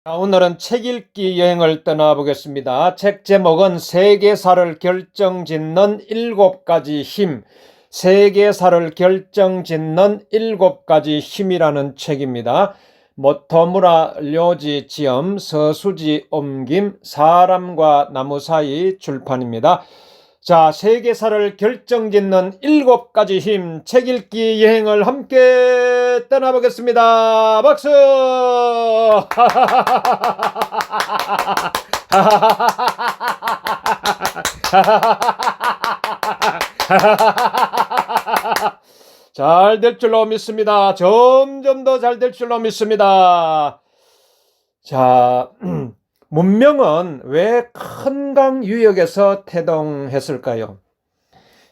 오늘은 책 읽기 여행을 떠나보겠습니다. 책 제목은 세계사를 결정짓는 7가지 힘, 세계사를 결정짓는 7가지 힘이라는 책입니다. 모토무라 료지 지음, 서수지 옮김, 사람과 나무 사이 출판입니다. 자, 세계사를 결정짓는 7가지 힘, 책 읽기 여행을 함께 떠나보겠습니다. 박수! 잘 될 줄로 믿습니다. 점점 더 잘 될 줄로 믿습니다. 자, 문명은 왜 큰 강 유역에서 태동했을까요?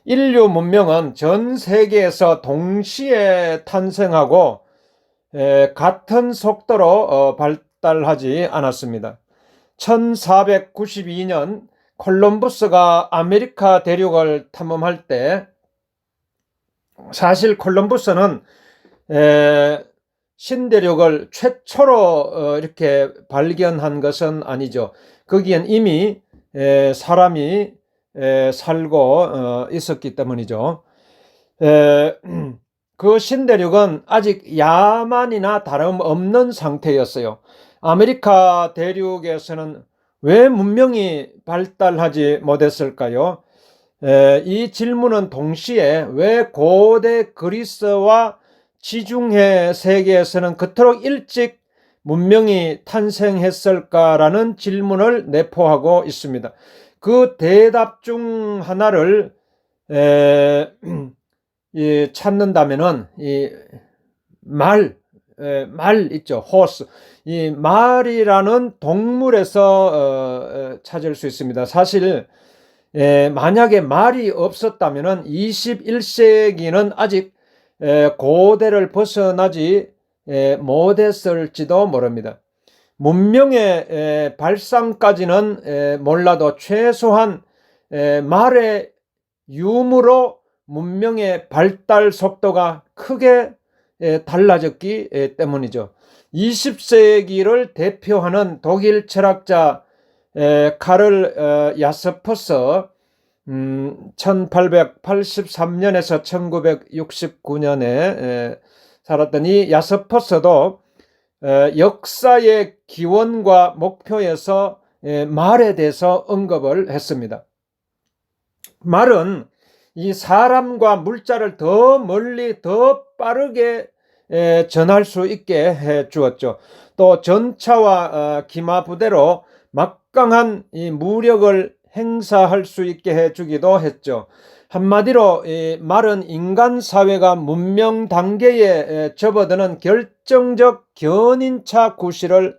인류 문명은 전 세계에서 동시에 탄생하고 같은 속도로 발달하지 않았습니다. 1492년 콜럼버스가 아메리카 대륙을 탐험할 때, 사실 콜럼버스는 신대륙을 최초로 이렇게 발견한 것은 아니죠. 거기엔 이미 사람이 살고 있었기 때문이죠. 그 신대륙은 아직 야만이나 다름없는 상태였어요. 아메리카 대륙에서는 왜 문명이 발달하지 못했을까요? 이 질문은 동시에 왜 고대 그리스와 지중해 세계에서는 그토록 일찍 문명이 탄생했을까라는 질문을 내포하고 있습니다. 그 대답 중 하나를 찾는다면은 말 있죠. 호스. 이 말이라는 동물에서 찾을 수 있습니다. 사실 만약에 말이 없었다면은 21세기는 아직 고대를 벗어나지 못했을지도 모릅니다. 문명의 발상까지는 몰라도 최소한 말의 유무로 문명의 발달 속도가 크게 달라졌기 때문이죠. 20세기를 대표하는 독일 철학자 카를 야스퍼스, 1883년에서 1969년에 살았던 이 야스퍼스도 역사의 기원과 목표에서 말에 대해서 언급을 했습니다. 말은 이 사람과 물자를 더 멀리 더 빠르게 전할 수 있게 해 주었죠. 또 전차와 기마 부대로 막강한 이 무력을 행사할 수 있게 해 주기도 했죠. 한마디로 이 말은 인간 사회가 문명 단계에 접어드는 결정적 견인차 구실을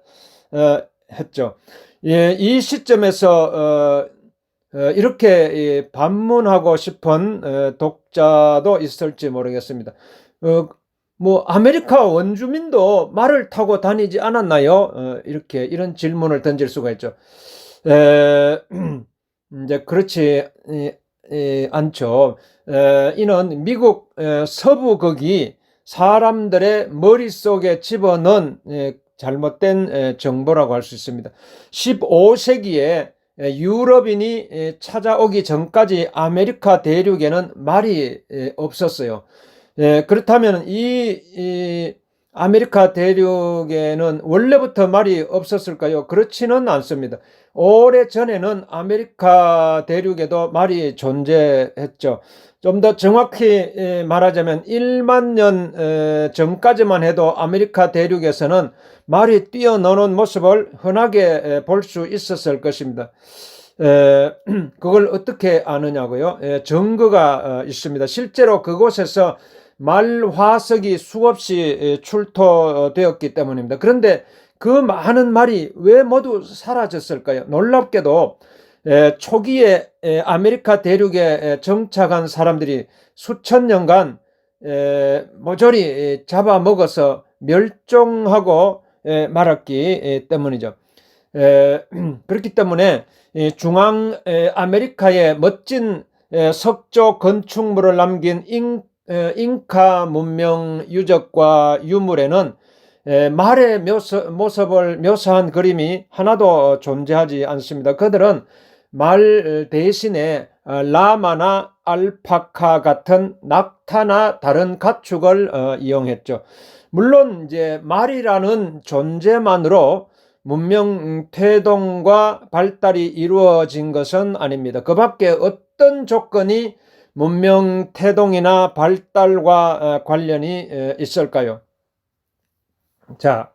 했죠. 이 시점에서 이렇게 반문하고 싶은 독자도 있을지 모르겠습니다. 아메리카 원주민도 말을 타고 다니지 않았나요? 이런 질문을 던질 수가 있죠. 이제 그렇지 않죠. 이는 미국 서부극이 사람들의 머릿속에 집어넣은 잘못된 정보라고 할 수 있습니다. 15세기에 유럽인이 찾아오기 전까지 아메리카 대륙에는 말이 없었어요. 그렇다면 이 아메리카 대륙에는 원래부터 말이 없었을까요? 그렇지는 않습니다. 오래전에는 아메리카 대륙에도 말이 존재했죠. 좀 더 정확히 말하자면 1만 년 전까지만 해도 아메리카 대륙에서는 말이 뛰어노는 모습을 흔하게 볼 수 있었을 것입니다. 그걸 어떻게 아느냐고요? 증거가 있습니다. 실제로 그곳에서 말 화석이 수없이 출토되었기 때문입니다. 그런데 그 많은 말이 왜 모두 사라졌을까요? 놀랍게도 초기에 아메리카 대륙에 정착한 사람들이 수천 년간 모조리 잡아먹어서 멸종하고 말았기 때문이죠. 그렇기 때문에 중앙 아메리카의 멋진 석조 건축물을 남긴 잉카 문명 유적과 유물에는 말의 모습을 묘사한 그림이 하나도 존재하지 않습니다. 그들은 말 대신에 라마나 알파카 같은 낙타나 다른 가축을 이용했죠. 물론 이제 말이라는 존재만으로 문명 태동과 발달이 이루어진 것은 아닙니다. 그 밖에 어떤 조건이 문명 태동이나 발달과 관련이 있을까요? 자,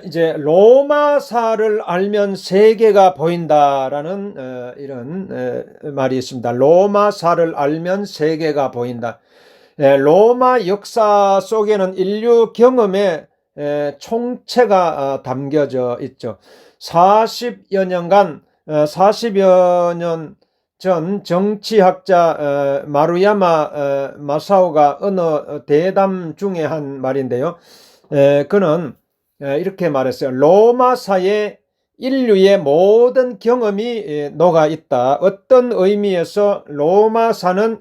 이제 로마사를 알면 세계가 보인다라는 이런 말이 있습니다. 로마사를 알면 세계가 보인다. 로마 역사 속에는 인류 경험의 총체가 담겨져 있죠. 40여 년간 40여 년 전 정치학자 마루야마 마사오가 어느 대담 중에 한 말인데요. 그는 이렇게 말했어요. 로마사에 인류의 모든 경험이 녹아 있다. 어떤 의미에서 로마사는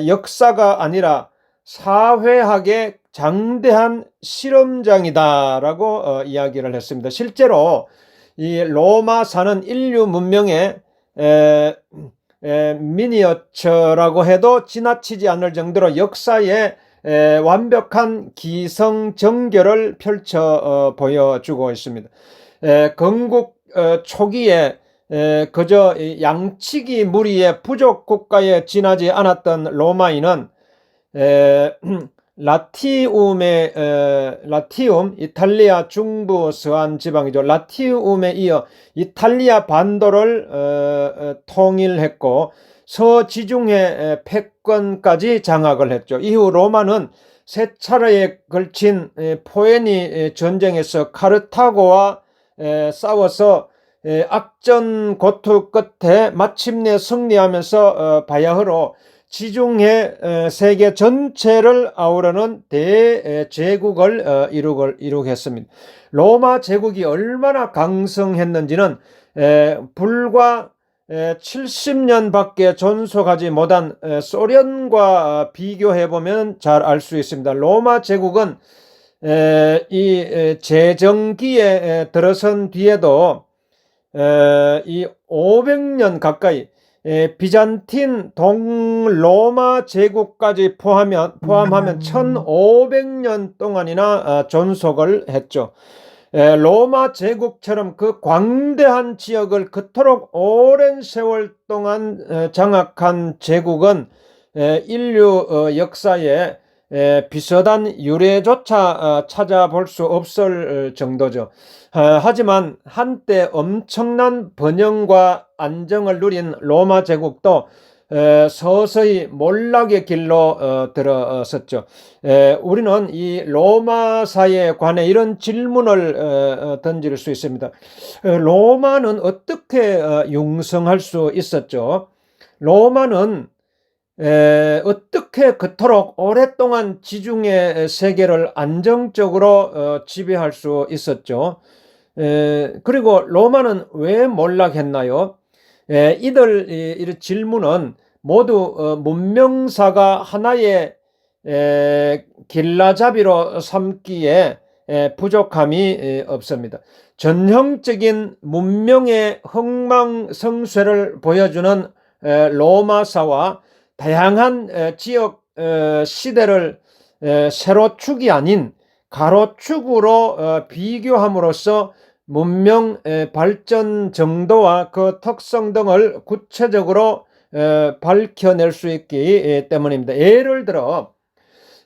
역사가 아니라 사회학의 장대한 실험장이다라고 이야기를 했습니다. 실제로 이 로마사는 인류 문명의 미니어처라고 해도 지나치지 않을 정도로 역사의 완벽한 기성정결을 펼쳐 보여주고 있습니다. 건국 초기에 그저 양치기 무리의 부족 국가에 지나지 않았던 로마인은 라티움, 이탈리아 중부 서안 지방이죠. 라티움에 이어 이탈리아 반도를 통일했고 서지중해 패권까지 장악을 했죠. 이후 로마는 세 차례에 걸친 포에니 전쟁에서 카르타고와 싸워서 악전 고투 끝에 마침내 승리하면서 바야흐로 지중해 세계 전체를 아우르는 대제국을 이루겠습니다. 로마 제국이 얼마나 강성했는지는 불과 70년밖에 존속하지 못한 소련과 비교해보면 잘 알 수 있습니다. 로마 제국은 이 제정기에 들어선 뒤에도 이 500년 가까이 비잔틴 동로마 제국까지 포함하면 1500년 동안이나 존속을 했죠. 로마 제국처럼 그 광대한 지역을 그토록 오랜 세월 동안 장악한 제국은 인류 역사에 비슷한 유래조차 찾아볼 수 없을 정도죠. 하지만 한때 엄청난 번영과 안정을 누린 로마 제국도 서서히 몰락의 길로 들어섰죠. 우리는 이 로마사에 관해 이런 질문을 던질 수 있습니다. 로마는 어떻게 융성할 수 있었죠? 로마는 어떻게 그토록 오랫동안 지중해 세계를 안정적으로 지배할 수 있었죠? 그리고 로마는 왜 몰락했나요? 이런 질문은 모두 문명사가 하나의 길라잡이로 삼기에 부족함이 없습니다. 전형적인 문명의 흥망성쇠를 보여주는 로마사와 다양한 지역 시대를 세로축이 아닌 가로축으로 비교함으로써 문명 발전 정도와 그 특성 등을 구체적으로 밝혀낼 수 있기 때문입니다. 예를 들어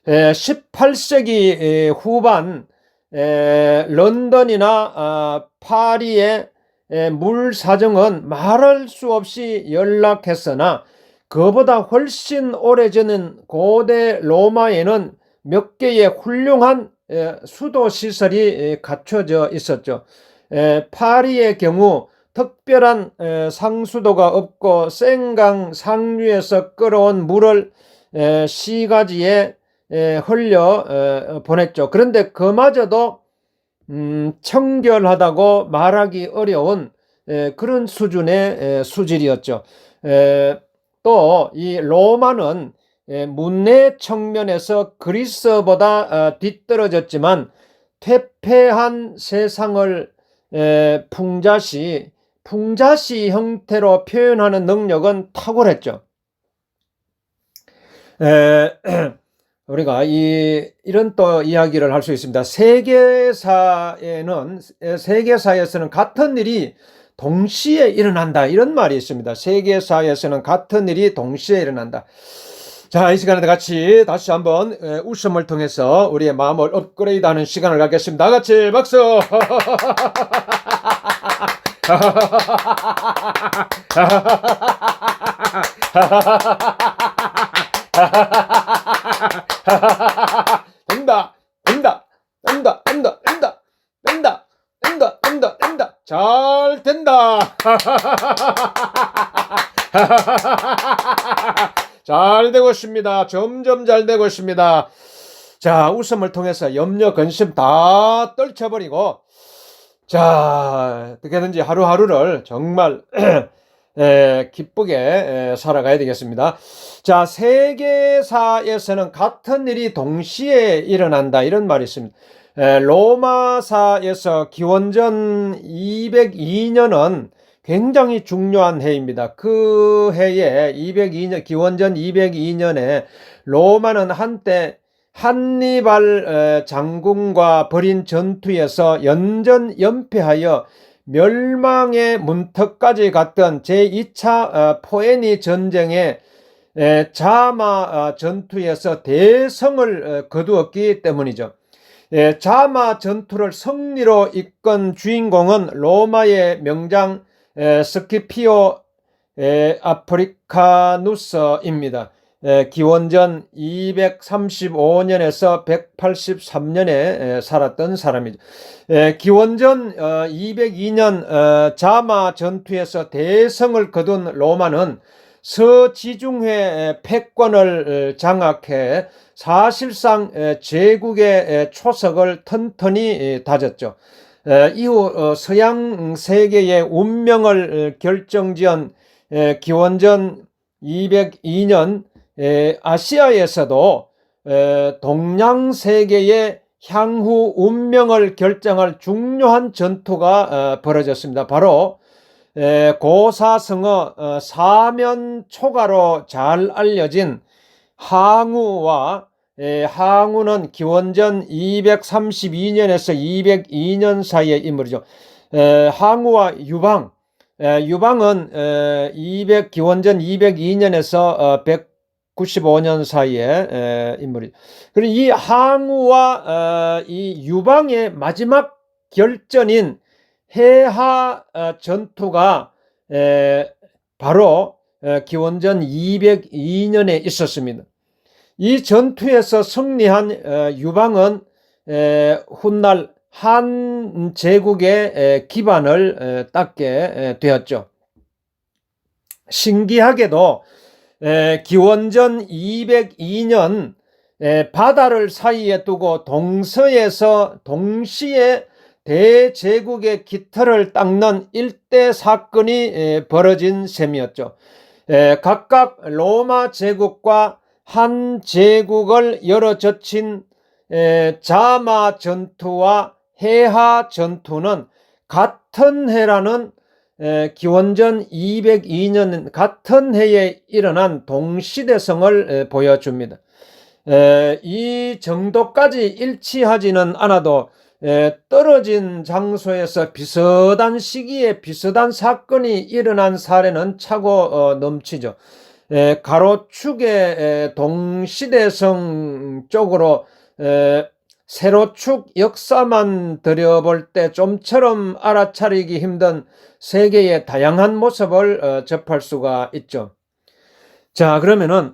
18세기 후반 런던이나 파리의 물 사정은 말할 수 없이 열악했으나 그보다 훨씬 오래전인 고대 로마에는 몇 개의 훌륭한 수도 시설이 갖춰져 있었죠. 파리의 경우 특별한 상수도가 없고 센강 상류에서 끌어온 물을 시가지에 흘려 보냈죠. 그런데 그마저도 청결하다고 말하기 어려운 그런 수준의 수질이었죠. 또 이 로마는 문내 측면에서 그리스보다 뒤떨어졌지만 퇴폐한 세상을 풍자시 형태로 표현하는 능력은 탁월했죠. 우리가 이런 또 이야기를 할 수 있습니다. 세계사에서는 같은 일이 동시에 일어난다, 이런 말이 있습니다. 세계사에서는 같은 일이 동시에 일어난다. 자, 이 시간에 다시 한번 웃음을 통해서 우리의 마음을 업그레이드하는 시간을 갖겠습니다. 다 같이 박수! 된다. 잘 된다. 잘 되고 있습니다. 점점 잘 되고 있습니다. 자, 웃음을 통해서 염려, 근심 다 떨쳐버리고, 자, 어떻게든지 하루하루를 정말 기쁘게 살아가야 되겠습니다. 자, 세계사에서는 같은 일이 동시에 일어난다, 이런 말이 있습니다. 로마사에서 기원전 202년은 굉장히 중요한 해입니다. 그 해에 기원전 202년에 로마는 한때 한니발 장군과 벌인 전투에서 연전연패하여 멸망의 문턱까지 갔던 제2차 포에니 전쟁의 자마 전투에서 대성을 거두었기 때문이죠. 자마 전투를 승리로 이끈 주인공은 로마의 명장 스키피오 아프리카누스입니다. 기원전 235년에서 183년에 살았던 사람이죠. 기원전 202년 자마 전투에서 대성을 거둔 로마는 서지중해 패권을 장악해 사실상 제국의 초석을 튼튼히 다졌죠. 이후 서양 세계의 운명을 결정지은 기원전 202년 아시아에서도 동양 세계의 향후 운명을 결정할 중요한 전투가 벌어졌습니다. 바로 고사성어 사면초가로 잘 알려진 항우와 항우는 기원전 232년에서 202년 사이의 인물이죠. 항우와 유방은 기원전 202년에서 195년 사이의 인물이죠. 그리고 이 항우와 이 유방의 마지막 결전인 해하 전투가 바로 기원전 202년에 있었습니다. 이 전투에서 승리한 유방은 훗날 한 제국의 기반을 닦게 되었죠. 신기하게도 기원전 202년 바다를 사이에 두고 동서에서 동시에 대제국의 깃털을 닦는 일대 사건이 벌어진 셈이었죠. 각각 로마 제국과 한 제국을 열어젖힌 자마 전투와 해하 전투는 같은 해라는 기원전 202년 같은 해에 일어난 동시대성을 보여줍니다. 이 정도까지 일치하지는 않아도 떨어진 장소에서 비슷한 시기에 비슷한 사건이 일어난 사례는 차고 넘치죠. 가로축의 동시대성 쪽으로 세로축 역사만 들여볼 때 좀처럼 알아차리기 힘든 세계의 다양한 모습을 접할 수가 있죠. 자, 그러면은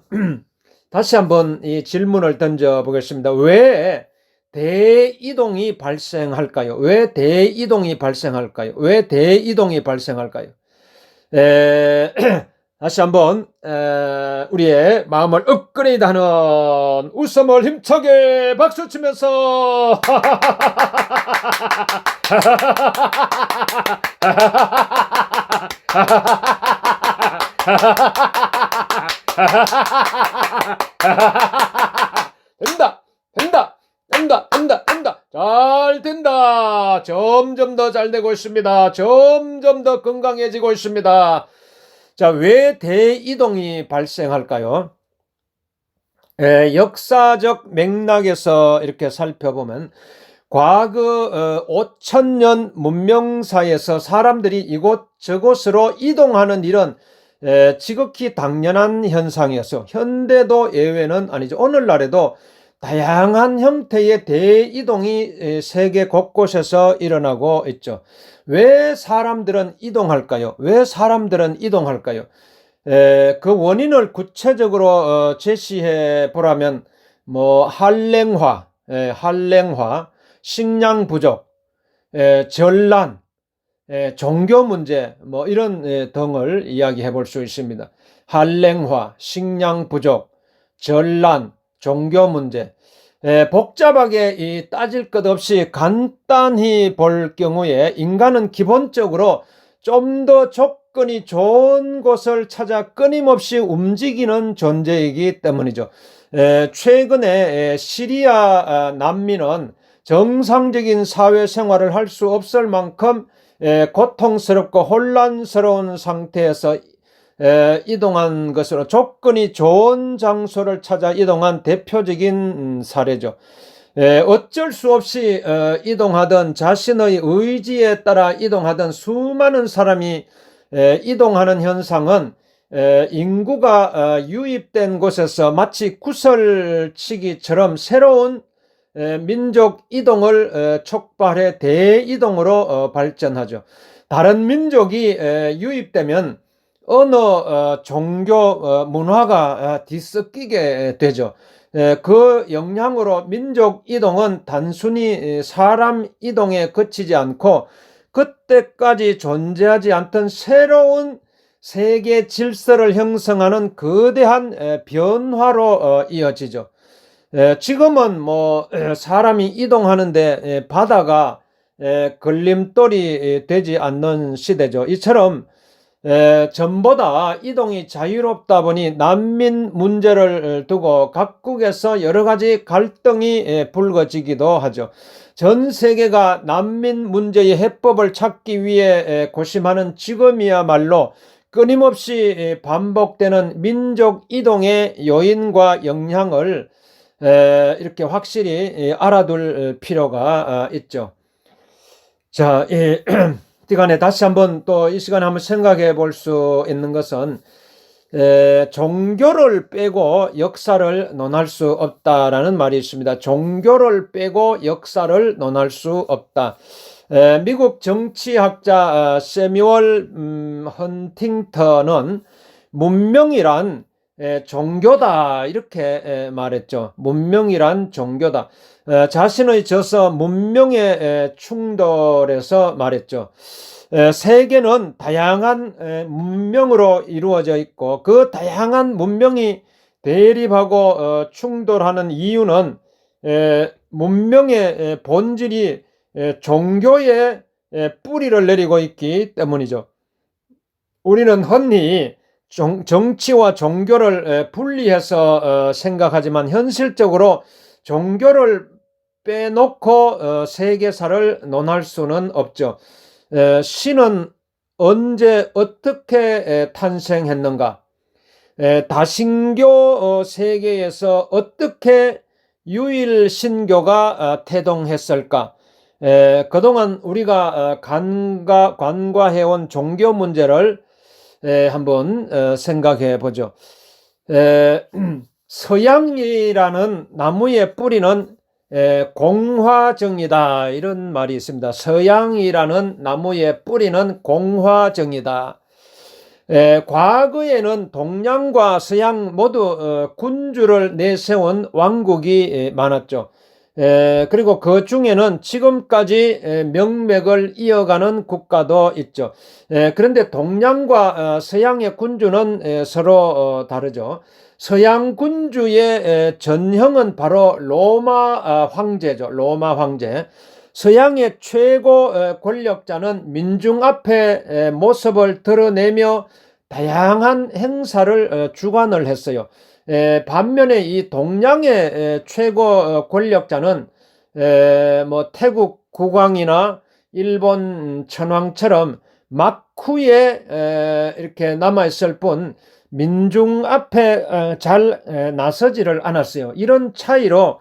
다시 한번 이 질문을 던져 보겠습니다. 왜 대이동이 발생할까요? 왜 대이동이 발생할까요? 왜 대이동이 발생할까요? 다시 한번 우리의 마음을 업그레이드하는 웃음을 힘차게 박수치면서 된다, 된다, 된다, 된다, 된다. 잘 된다. 점점 더 잘 되고 있습니다. 점점 더 건강해지고 있습니다. 자, 왜 대이동이 발생할까요? 역사적 맥락에서 이렇게 살펴보면 과거 5천년 문명사에서 사람들이 이곳저곳으로 이동하는 일은 지극히 당연한 현상이었어요. 현대도 예외는 아니죠. 오늘날에도 다양한 형태의 대이동이 세계 곳곳에서 일어나고 있죠. 왜 사람들은 이동할까요? 왜 사람들은 이동할까요? 그 원인을 구체적으로 제시해 보라면 뭐 한랭화, 식량 부족, 전란, 종교 문제 뭐 이런 등을 이야기해 볼 수 있습니다. 한랭화, 식량 부족, 전란, 종교 문제. 복잡하게 따질 것 없이 간단히 볼 경우에 인간은 기본적으로 좀 더 조건이 좋은 곳을 찾아 끊임없이 움직이는 존재이기 때문이죠. 최근에 시리아 난민은 정상적인 사회생활을 할 수 없을 만큼 고통스럽고 혼란스러운 상태에서 이동한 것으로 조건이 좋은 장소를 찾아 이동한 대표적인 사례죠. 어쩔 수 없이 이동하던 자신의 의지에 따라 이동하던 수많은 사람이 이동하는 현상은 인구가 유입된 곳에서 마치 구설치기처럼 새로운 민족 이동을 촉발해 대이동으로 발전하죠. 다른 민족이 유입되면 언어, 종교, 문화가 뒤섞이게 되죠. 그 영향으로 민족 이동은 단순히 사람 이동에 그치지 않고 그때까지 존재하지 않던 새로운 세계 질서를 형성하는 거대한 변화로 이어지죠. 지금은 뭐 사람이 이동하는데 바다가 걸림돌이 되지 않는 시대죠. 이처럼 전보다 이동이 자유롭다 보니 난민 문제를 두고 각국에서 여러 가지 갈등이 불거지기도 하죠. 전 세계가 난민 문제의 해법을 찾기 위해 고심하는 지금이야말로 끊임없이 반복되는 민족 이동의 요인과 영향을 이렇게 확실히 알아둘 필요가 있죠. 자, 시간에 다시 한번 또 이 시간에 한번 생각해 볼 수 있는 것은 종교를 빼고 역사를 논할 수 없다라는 말이 있습니다. 종교를 빼고 역사를 논할 수 없다. 미국 정치학자 세뮤얼 헌팅턴은 문명이란 종교다 이렇게 말했죠. 문명이란 종교다. 자신의 저서 문명의 충돌에서 말했죠. 세계는 다양한 문명으로 이루어져 있고 그 다양한 문명이 대립하고 충돌하는 이유는 문명의 본질이 종교에 뿌리를 내리고 있기 때문이죠. 우리는 흔히 정치와 종교를 분리해서 생각하지만 현실적으로 종교를 빼놓고 세계사를 논할 수는 없죠. 신은 언제 어떻게 탄생했는가? 다신교 세계에서 어떻게 유일신교가 태동했을까? 그동안 우리가 관과해온 종교 문제를 한번 생각해 보죠. 서양이라는 나무의 뿌리는 공화정이다 이런 말이 있습니다. 서양이라는 나무의 뿌리는 공화정이다. 과거에는 동양과 서양 모두 군주를 내세운 왕국이 많았죠. 그리고 그 중에는 지금까지 명맥을 이어가는 국가도 있죠. 그런데 동양과 서양의 군주는 서로 다르죠. 서양 군주의 전형은 바로 로마 황제죠. 로마 황제. 서양의 최고 권력자는 민중 앞에 모습을 드러내며 다양한 행사를 주관을 했어요. 반면에 이 동양의 최고 권력자는 뭐 태국 국왕이나 일본 천황처럼 막후에 이렇게 남아있을 뿐 민중 앞에 잘 나서지를 않았어요. 이런 차이로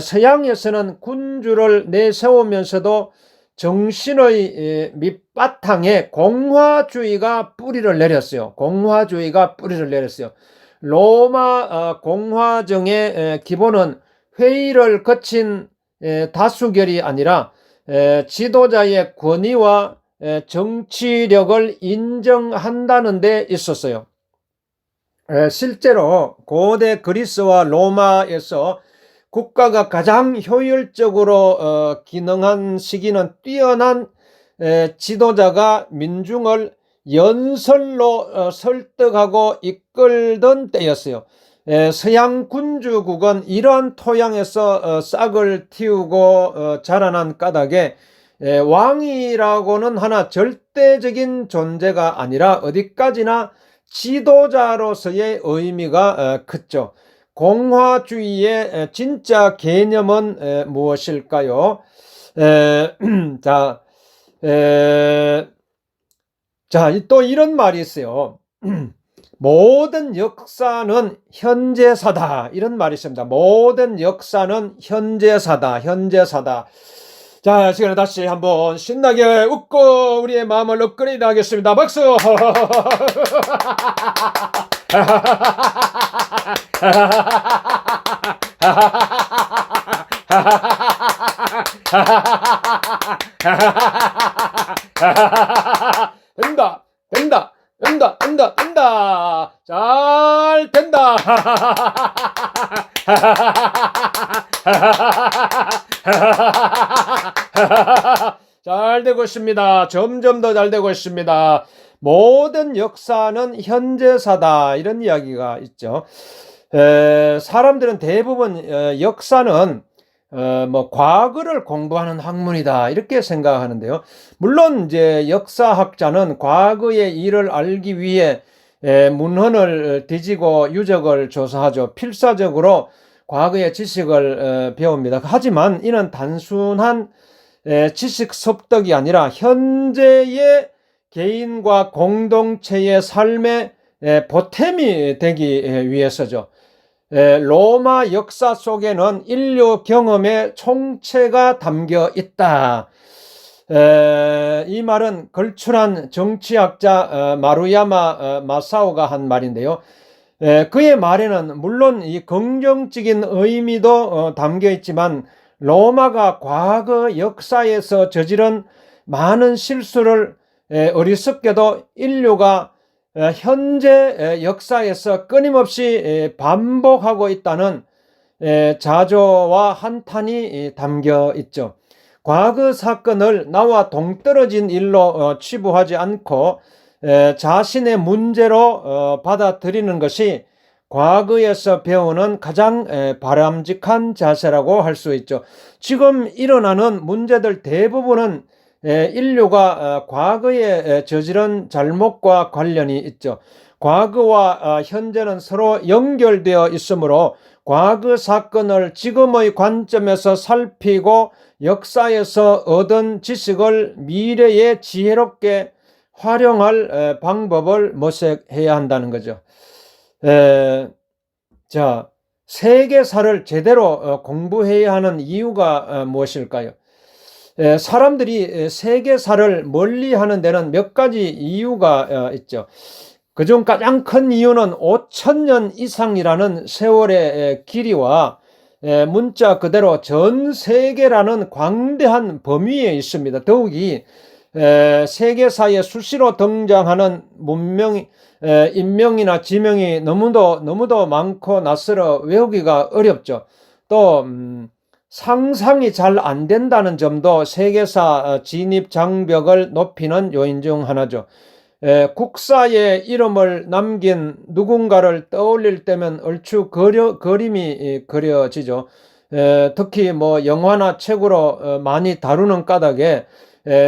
서양에서는 군주를 내세우면서도 정신의 밑바탕에 공화주의가 뿌리를 내렸어요. 공화주의가 뿌리를 내렸어요. 로마 공화정의 기본은 회의를 거친 다수결이 아니라 지도자의 권위와 정치력을 인정한다는 데 있었어요. 실제로 고대 그리스와 로마에서 국가가 가장 효율적으로 기능한 시기는 뛰어난 지도자가 민중을 연설로 설득하고 이끌던 때였어요. 서양 군주국은 이러한 토양에서 싹을 틔우고 자라난 까닭에 왕이라고는 하나 절대적인 존재가 아니라 어디까지나 지도자로서의 의미가 컸죠. 공화주의의 진짜 개념은 무엇일까요? 또 이런 말이 있어요. 모든 역사는 현재사다. 이런 말이 있습니다. 모든 역사는 현재사다. 자, 시간에 다시 한번 신나게 웃고 우리의 마음을 업그레이드 하겠습니다. 박수! 된다. 잘 된다. 잘 되고 있습니다. 점점 더 잘 되고 있습니다. 모든 역사는 현재사다. 이런 이야기가 있죠. 사람들은 대부분 역사는 뭐 과거를 공부하는 학문이다 이렇게 생각하는데요. 물론 이제 역사학자는 과거의 일을 알기 위해 문헌을 뒤지고 유적을 조사하죠. 필사적으로 과거의 지식을 배웁니다. 하지만 이는 단순한 지식 습득이 아니라 현재의 개인과 공동체의 삶의 보탬이 되기 위해서죠. 로마 역사 속에는 인류 경험의 총체가 담겨 있다. 이 말은 걸출한 정치학자 마루야마 마사오가 한 말인데요. 그의 말에는 물론 이 긍정적인 의미도 담겨 있지만 로마가 과거 역사에서 저지른 많은 실수를 어리석게도 인류가 현재 역사에서 끊임없이 반복하고 있다는 자조와 한탄이 담겨 있죠. 과거 사건을 나와 동떨어진 일로 치부하지 않고 자신의 문제로 받아들이는 것이 과거에서 배우는 가장 바람직한 자세라고 할 수 있죠. 지금 일어나는 문제들 대부분은 인류가 과거에 저지른 잘못과 관련이 있죠. 과거와 현재는 서로 연결되어 있으므로 과거 사건을 지금의 관점에서 살피고 역사에서 얻은 지식을 미래에 지혜롭게 활용할 방법을 모색해야 한다는 거죠. 자, 세계사를 제대로 공부해야 하는 이유가 무엇일까요? 사람들이 세계사를 멀리하는 데는 몇 가지 이유가 있죠. 그중 가장 큰 이유는 5,000년 이상이라는 세월의 길이와 문자 그대로 전 세계라는 광대한 범위에 있습니다. 더욱이 세계사에 수시로 등장하는 인명이나 지명이 너무도 많고 낯설어 외우기가 어렵죠. 또 상상이 잘 안 된다는 점도 세계사 진입 장벽을 높이는 요인 중 하나죠. 국사에 이름을 남긴 누군가를 떠올릴 때면 얼추 그림이 그려지죠. 특히 뭐 영화나 책으로 많이 다루는 까닭에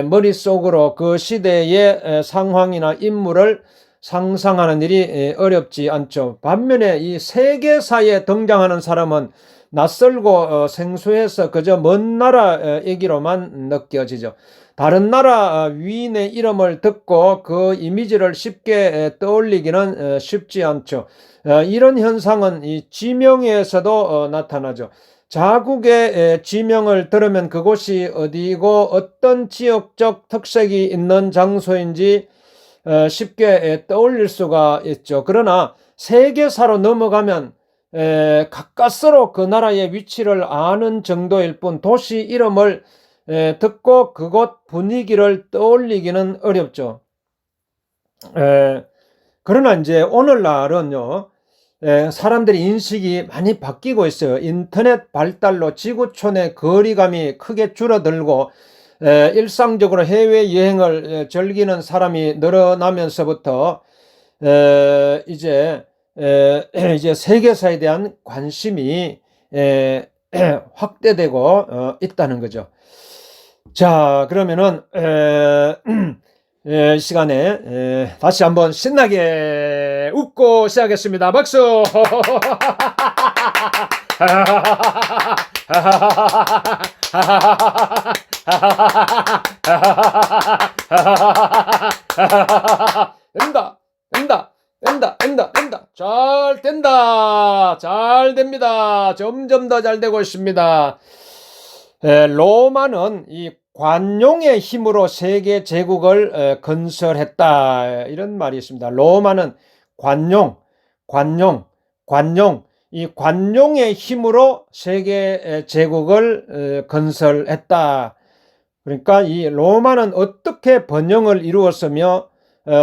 머릿속으로 그 시대의 상황이나 인물을 상상하는 일이 어렵지 않죠. 반면에 이 세계사에 등장하는 사람은 낯설고 생소해서 그저 먼 나라 얘기로만 느껴지죠. 다른 나라 위인의 이름을 듣고 그 이미지를 쉽게 떠올리기는 쉽지 않죠. 이런 현상은 이 지명에서도 나타나죠. 자국의 지명을 들으면 그곳이 어디고 어떤 지역적 특색이 있는 장소인지 쉽게 떠올릴 수가 있죠. 그러나 세계사로 넘어가면 가까스로 그 나라의 위치를 아는 정도일 뿐 도시 이름을 듣고 그곳 분위기를 떠올리기는 어렵죠. 그러나 이제 오늘날은요, 사람들이 인식이 많이 바뀌고 있어요. 인터넷 발달로 지구촌의 거리감이 크게 줄어들고 일상적으로 해외여행을 즐기는 사람이 늘어나면서부터 이제 세계사에 대한 관심이 확대되고 있다는 거죠. 자, 그러면은 시간에 다시 한번 신나게 웃고 시작하겠습니다. 박수! 된다, 된다, 된다, 된다, 된다. 잘 된다. 잘 됩니다. 점점 더 잘 되고 있습니다. 로마는 이 관용의 힘으로 세계 제국을 건설했다. 이런 말이 있습니다. 로마는 관용, 이 관용의 힘으로 세계 제국을 건설했다. 그러니까 이 로마는 어떻게 번영을 이루었으며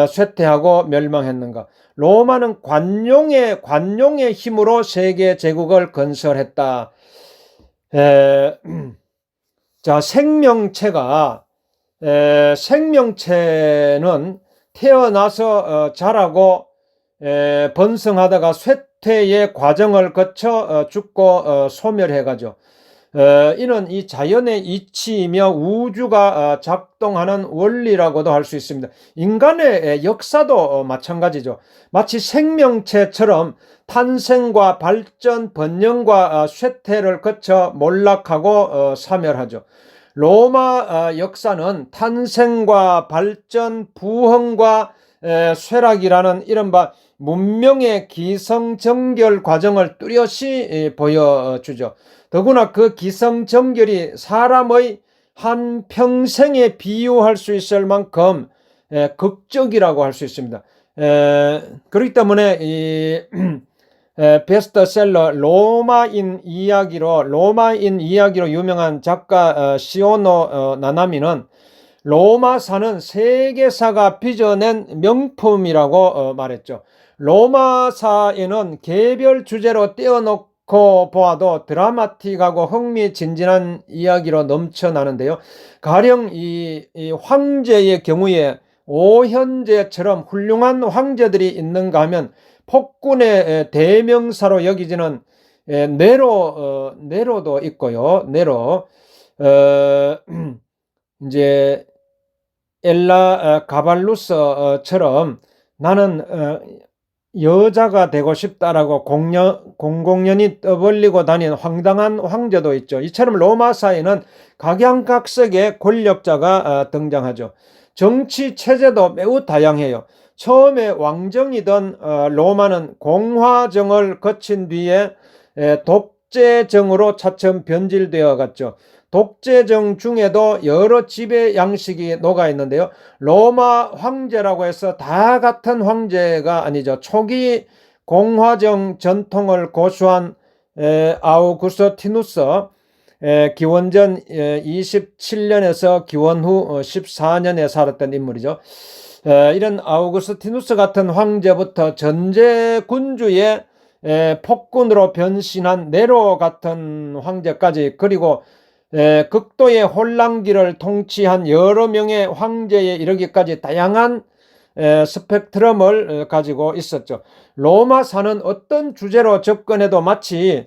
쇠퇴하고 멸망했는가? 로마는 관용의 힘으로 세계 제국을 건설했다. 자, 생명체는 태어나서 자라고 번성하다가 쇠퇴의 과정을 거쳐 죽고 소멸해가죠. 이는 이 자연의 이치이며 우주가 작동하는 원리라고도 할 수 있습니다. 인간의 역사도 마찬가지죠. 마치 생명체처럼 탄생과 발전, 번영과 쇠퇴를 거쳐 몰락하고 사멸하죠. 로마 역사는 탄생과 발전, 부흥과 쇠락이라는 이른바 문명의 기성정결 과정을 뚜렷이 보여주죠. 더구나 그 기성정결이 사람의 한 평생에 비유할 수 있을 만큼 극적이라고 할 수 있습니다. 그렇기 때문에 이 베스트셀러 로마인 이야기로 유명한 작가 시오노 나나미는 로마사는 세계사가 빚어낸 명품이라고 말했죠. 로마사에는 개별 주제로 떼어놓고 보아도 드라마틱하고 흥미진진한 이야기로 넘쳐나는데요. 가령 이 황제의 경우에 오현제처럼 훌륭한 황제들이 있는가 하면 폭군의 대명사로 여기지는 네로도 있고요. 네로 이제 엘라 가발루스처럼 나는 여자가 되고 싶다라고 공공연히 떠벌리고 다니는 황당한 황제도 있죠. 이처럼 로마사에는 각양각색의 권력자가 등장하죠. 정치 체제도 매우 다양해요. 처음에 왕정이던 로마는 공화정을 거친 뒤에 독재정으로 차츰 변질되어 갔죠. 독재정 중에도 여러 지배 양식이 녹아 있는데요. 로마 황제라고 해서 다 같은 황제가 아니죠. 초기 공화정 전통을 고수한 아우구스티누스, 기원전 27년에서 기원 후 14년에 살았던 인물이죠. 이런 아우구스티누스 같은 황제부터 전제군주의 폭군으로 변신한 네로 같은 황제까지, 그리고 극도의 혼란기를 통치한 여러 명의 황제에 이르기까지 다양한 스펙트럼을 가지고 있었죠. 로마사는 어떤 주제로 접근해도 마치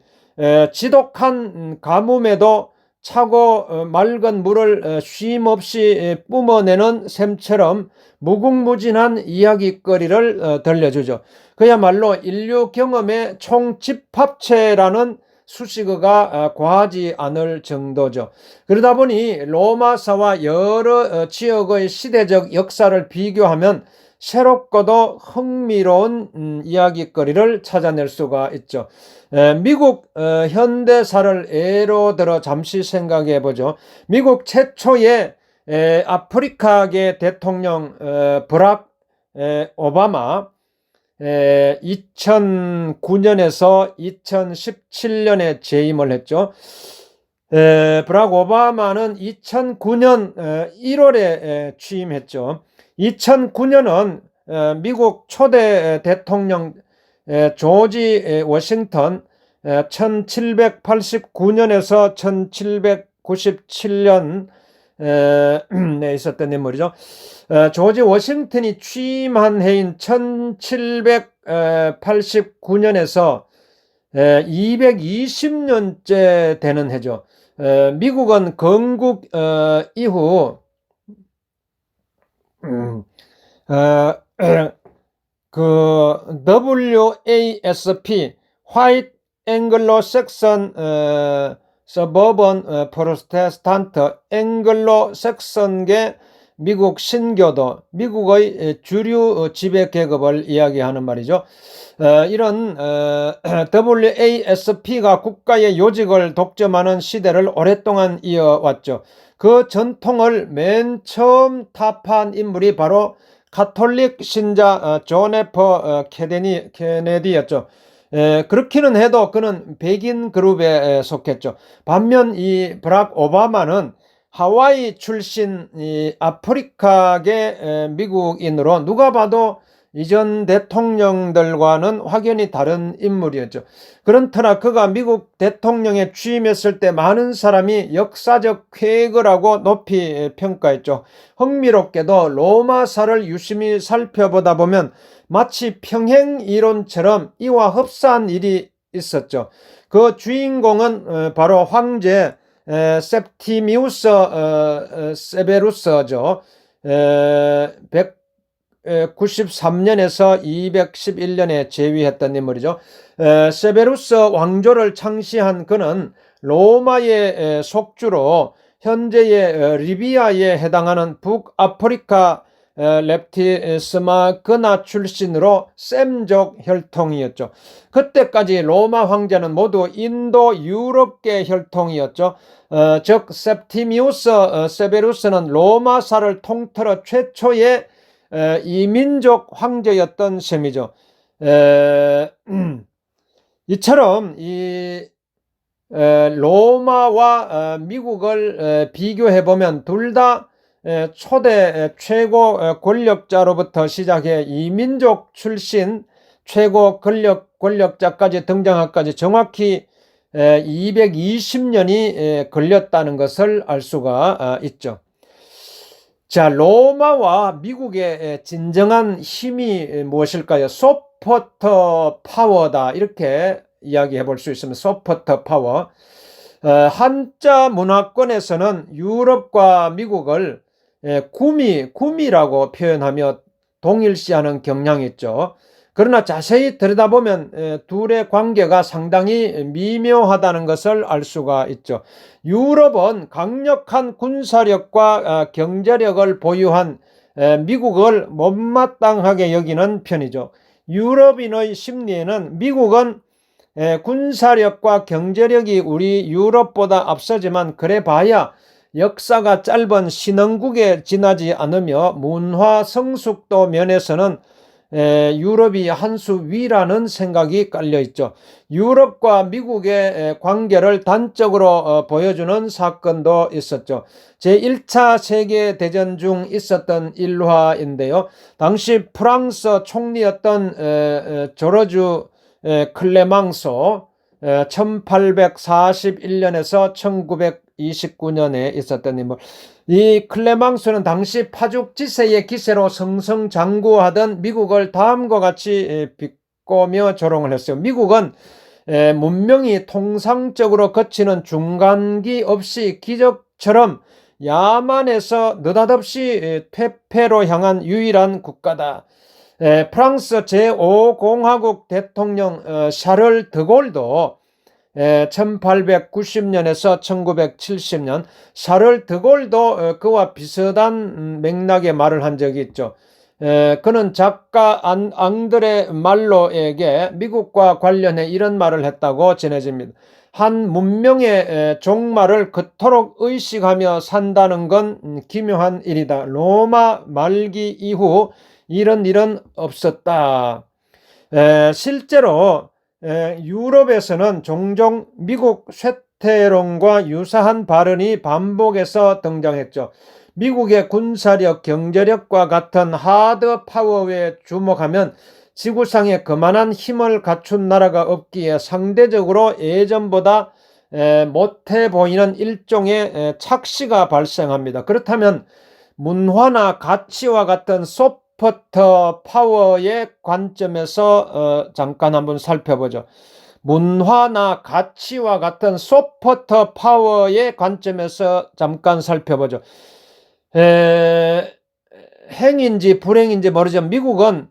지독한 가뭄에도 차고 맑은 물을 쉼없이 뿜어내는 샘처럼 무궁무진한 이야기거리를 들려주죠. 그야말로 인류 경험의 총집합체라는 수식어가 과하지 않을 정도죠. 그러다 보니 로마사와 여러 지역의 시대적 역사를 비교하면 새롭고도 흥미로운 이야기거리를 찾아낼 수가 있죠. 미국 현대사를 예로 들어 잠시 생각해 보죠. 미국 최초의 아프리카계 대통령 버락 오바마 2009년에서 2017년에 재임을 했죠. 버락 오바마는 2009년 1월에 취임했죠. 2009년은 미국 초대 대통령 조지 워싱턴 1789년에서 1797년 에 있었던 인물이죠. 조지 워싱턴이 취임한 해인 1789년에서 220년째 되는 해죠. 미국은 건국 이후 그 WASP 화이트 앵글로 섹선 서버번 프로테스탄트 앵글로 섹선계 미국 신교도, 미국의 주류 지배 계급을 이야기하는 말이죠. 이런 WASP가 국가의 요직을 독점하는 시대를 오랫동안 이어왔죠. 그 전통을 맨 처음 타파한 인물이 바로 가톨릭 신자 존 F 케네디였죠. 그렇기는 해도 그는 백인 그룹에 속했죠. 반면 이 버락 오바마는 하와이 출신 아프리카계 미국인으로 누가 봐도 이전 대통령들과는 확연히 다른 인물이었죠. 그렇더나 그가 미국 대통령에 취임했을 때 많은 사람이 역사적 쾌거라고 높이 평가했죠. 흥미롭게도 로마사를 유심히 살펴보다 보면 마치 평행이론처럼 이와 흡사한 일이 있었죠. 그 주인공은 바로 황제 셉티미우스 세베루스죠. 193년에서 211년에 재위했던 인물이죠. 세베루스 왕조를 창시한 그는 로마의 속주로 현재의 리비아에 해당하는 북아프리카 렙티스마그나 출신으로 셈족 혈통이었죠. 그때까지 로마 황제는 모두 인도 유럽계 혈통이었죠. 즉 셉티미우스 세베루스는 로마사를 통틀어 최초의 이민족 황제였던 셈이죠. 이처럼 이 로마와 미국을 비교해보면 둘 다 초대 최고 권력자로부터 시작해 이민족 출신 최고 권력자까지 등장하기까지 정확히 220년이 걸렸다는 것을 알 수가 있죠. 자, 로마와 미국의 진정한 힘이 무엇일까요? 소프트 파워다, 이렇게 이야기해 볼 수 있습니다. 소프트 파워. 한자 문화권에서는 유럽과 미국을 구미라고 표현하며 동일시하는 경향이 있죠. 그러나 자세히 들여다보면 둘의 관계가 상당히 미묘하다는 것을 알 수가 있죠. 유럽은 강력한 군사력과 경제력을 보유한 미국을 못마땅하게 여기는 편이죠. 유럽인의 심리에는 미국은 군사력과 경제력이 우리 유럽보다 앞서지만 그래봐야 역사가 짧은 신흥국에 지나지 않으며 문화 성숙도 면에서는 유럽이 한 수 위라는 생각이 깔려있죠. 유럽과 미국의 관계를 단적으로 보여주는 사건도 있었죠. 제1차 세계대전 중 있었던 일화인데요. 당시 프랑스 총리였던 조르주 클레망소 1841년에서 1929년에 있었던 인물. 이 클레망소는 당시 파죽지세의 기세로 승승장구하던 미국을 다음과 같이 비꼬며 조롱을 했어요. 미국은 문명이 통상적으로 거치는 중간기 없이 기적처럼 야만에서 느닷없이 퇴폐로 향한 유일한 국가다. 프랑스 제5공화국 대통령 샤를 드골도 1890년에서 1970년 샤를 드골도 그와 비슷한 맥락의 말을 한 적이 있죠. 그는 작가 앙드레 말로에게 미국과 관련해 이런 말을 했다고 전해집니다. 한 문명의 종말을 그토록 의식하며 산다는 건 기묘한 일이다. 로마 말기 이후 이런 일은 없었다. 실제로 유럽에서는 종종 미국 쇠퇴론과 유사한 발언이 반복해서 등장했죠. 미국의 군사력, 경제력과 같은 하드 파워에 주목하면 지구상에 그만한 힘을 갖춘 나라가 없기에 상대적으로 예전보다 못해 보이는 일종의 착시가 발생합니다. 그렇다면 문화나 가치와 같은 소프트 파워의 관점에서 잠깐 한번 살펴보죠. 문화나 가치와 같은 소프트 파워의 관점에서 잠깐 살펴보죠. 행인지 불행인지 모르지만 미국은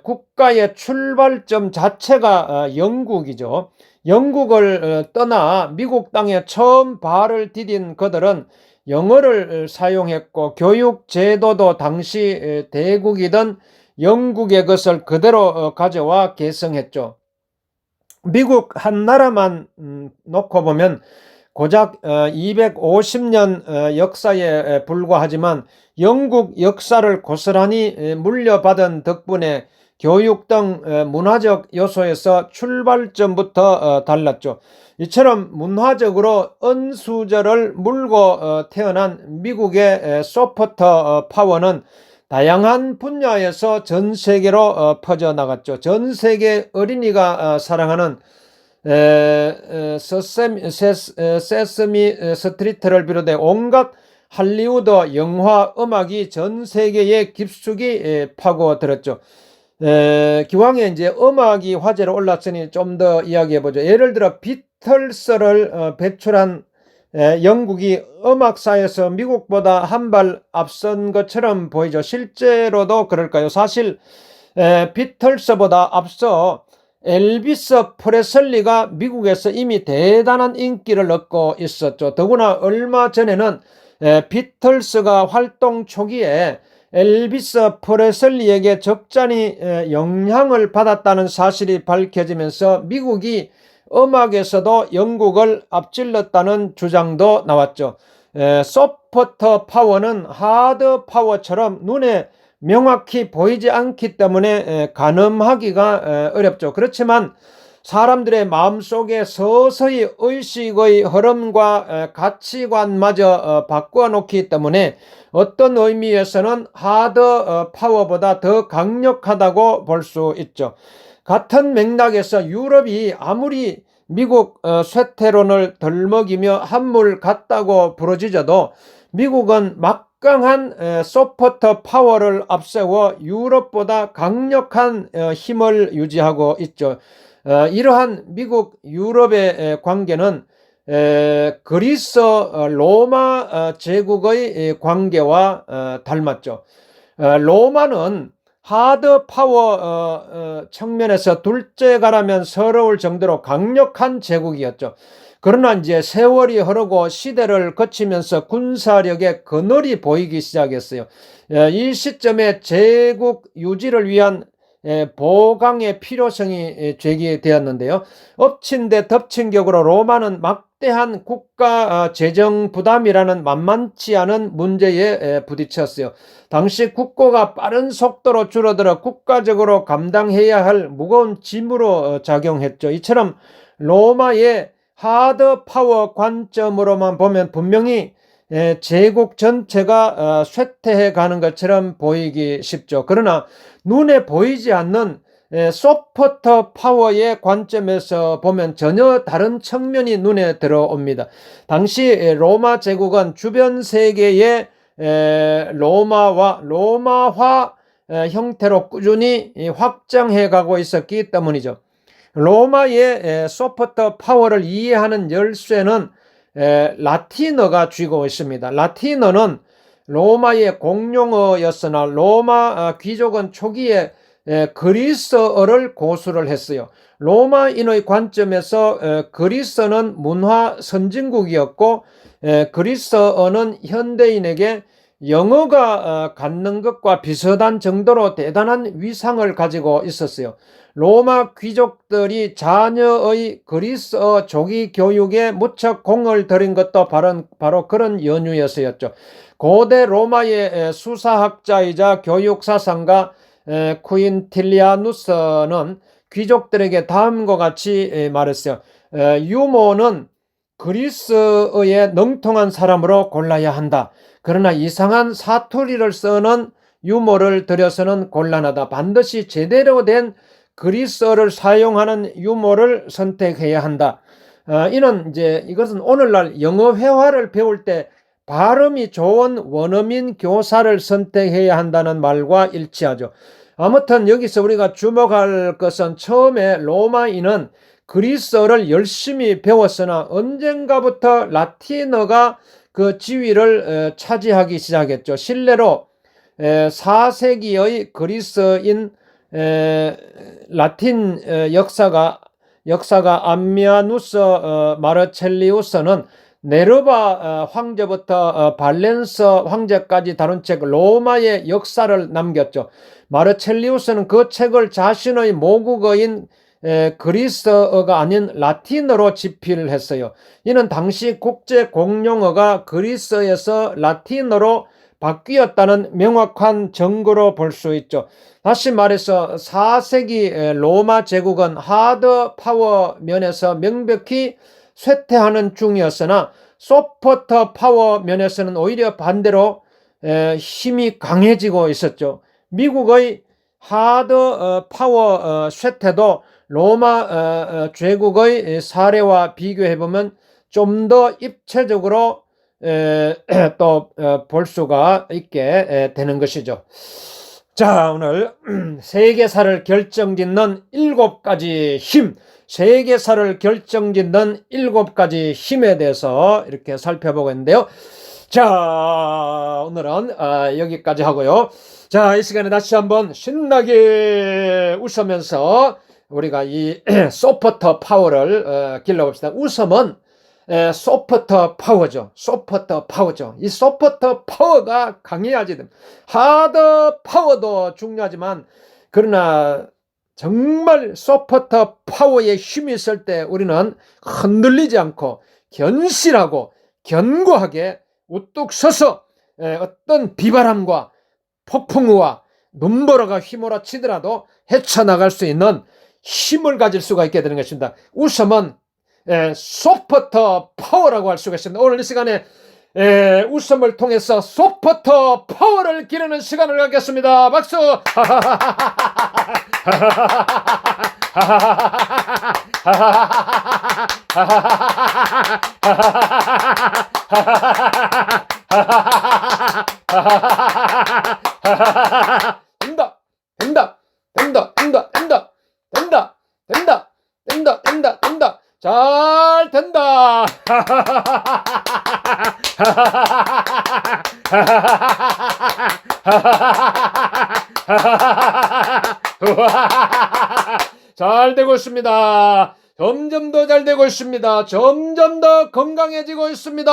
국가의 출발점 자체가 영국이죠. 영국을 떠나 미국 땅에 처음 발을 디딘 그들은 영어를 사용했고 교육 제도도 당시 대국이던 영국의 것을 그대로 가져와 개성했죠. 미국 한 나라만 놓고 보면 고작 250년 역사에 불과하지만 영국 역사를 고스란히 물려받은 덕분에 교육 등 문화적 요소에서 출발점부터 달랐죠. 이처럼 문화적으로 은수저를 물고 태어난 미국의 소프트 파워는 다양한 분야에서 전 세계로 퍼져나갔죠. 전 세계 어린이가 사랑하는 세스미 스트리트를 비롯해 온갖 할리우드 영화 음악이 전 세계에 깊숙이 파고들었죠. 기왕에 이제 음악이 화제로 올랐으니 좀 더 이야기해보죠. 예를 들어 비틀스를 배출한 영국이 음악사에서 미국보다 한 발 앞선 것처럼 보이죠. 실제로도 그럴까요? 사실 비틀스보다 앞서 엘비스 프레슬리가 미국에서 이미 대단한 인기를 얻고 있었죠. 더구나 얼마 전에는 비틀스가 활동 초기에 엘비스 프레슬리에게 적잖이 영향을 받았다는 사실이 밝혀지면서 미국이 음악에서도 영국을 앞질렀다는 주장도 나왔죠. 소프트 파워는 하드 파워처럼 눈에 명확히 보이지 않기 때문에 가늠하기가 어렵죠. 그렇지만 사람들의 마음속에 서서히 의식의 흐름과 가치관마저 바꾸어 놓기 때문에 어떤 의미에서는 하드 파워보다 더 강력하다고 볼 수 있죠. 같은 맥락에서 유럽이 아무리 미국 쇠퇴론을 덜먹이며 한물 같다고 부러지져도 미국은 막강한 소프트 파워를 앞세워 유럽보다 강력한 힘을 유지하고 있죠. 이러한 미국 유럽의 관계는 그리스 로마 제국의 관계와 닮았죠. 로마는 하드 파워 측면에서 둘째가라면 서러울 정도로 강력한 제국이었죠. 그러나 이제 세월이 흐르고 시대를 거치면서 군사력의 그늘이 보이기 시작했어요. 이 시점에 제국 유지를 위한 보강의 필요성이 제기되었는데요. 엎친 데 덮친 격으로 로마는 막대한 국가 재정 부담이라는 만만치 않은 문제에 부딪혔어요. 당시 국고가 빠른 속도로 줄어들어 국가적으로 감당해야 할 무거운 짐으로 작용했죠. 이처럼 로마의 하드 파워 관점으로만 보면 분명히 제국 전체가 쇠퇴해 가는 것처럼 보이기 쉽죠. 그러나 눈에 보이지 않는 소프트 파워의 관점에서 보면 전혀 다른 측면이 눈에 들어옵니다. 당시 로마 제국은 주변 세계의 로마화 형태로 꾸준히 확장해 가고 있었기 때문이죠. 로마의 소프트 파워를 이해하는 열쇠는 라틴어가 쥐고 있습니다. 라틴어는 로마의 공용어였으나 로마 귀족은 초기에 그리스어를 고수를 했어요. 로마인의 관점에서 그리스어는 문화 선진국이었고 그리스어는 현대인에게 영어가 갖는 것과 비슷한 정도로 대단한 위상을 가지고 있었어요. 로마 귀족들이 자녀의 그리스어 조기 교육에 무척 공을 들인 것도 바로 그런 연유였었죠. 고대 로마의 수사학자이자 교육사상가 퀸틸리아누스는 귀족들에게 다음과 같이 말했어요. 유모는 그리스어에 능통한 사람으로 골라야 한다. 그러나 이상한 사투리를 쓰는 유머를 들여서는 곤란하다. 반드시 제대로 된 그리스어를 사용하는 유머를 선택해야 한다. 이것은 오늘날 영어 회화를 배울 때 발음이 좋은 원어민 교사를 선택해야 한다는 말과 일치하죠. 아무튼 여기서 우리가 주목할 것은 처음에 로마인은 그리스어를 열심히 배웠으나 언젠가부터 라틴어가 그 지위를 차지하기 시작했죠. 실례로 4세기의 그리스인 라틴 역사가 암미아누스 마르첼리우스는 네르바 황제부터 발렌스 황제까지 다룬 책 로마의 역사를 남겼죠. 마르첼리우스는 그 책을 자신의 모국어인 그리스어가 아닌 라틴어로 집필을 했어요. 이는 당시 국제 공용어가 그리스어에서 라틴어로 바뀌었다는 명확한 증거로 볼 수 있죠. 다시 말해서 4세기 로마 제국은 하드 파워 면에서 명백히 쇠퇴하는 중이었으나 소프트 파워 면에서는 오히려 반대로 힘이 강해지고 있었죠. 미국의 하드 파워 쇠퇴도 로마 제국의 사례와 비교해보면 좀 더 입체적으로 또 볼 수가 있게 되는 것이죠. 자, 오늘 세계사를 결정짓는 7가지 힘, 세계사를 결정짓는 7가지 힘에 대해서 이렇게 살펴보고 있는데요. 자, 오늘은 여기까지 하고요. 자, 이 시간에 다시 한번 신나게 웃으면서 우리가 이 소프트 파워를 길러봅시다. 웃음은 소프트 파워죠. 소프트 파워죠. 이 소프트 파워가 강해야지 됩니다. 하드 파워도 중요하지만 그러나 정말 소프트 파워에 힘이 있을 때 우리는 흔들리지 않고 견실하고 견고하게 우뚝 서서 어떤 비바람과 폭풍우와 눈보라가 휘몰아치더라도 헤쳐나갈 수 있는 힘을 가질 수가 있게 되는 것입니다. 웃음은 소프트 파워라고 할 수가 있습니다. 오늘 이 시간에 웃음을 통해서 소프트 파워를 기르는 시간을 갖겠습니다. 박수! 된다, 된다, 된다, 된다, 된다, 된다, 된다, 된다, 된다, 된다. 잘 된다. 잘 되고 있습니다. 점점 더 잘 되고 있습니다. 점점 더 건강해지고 있습니다.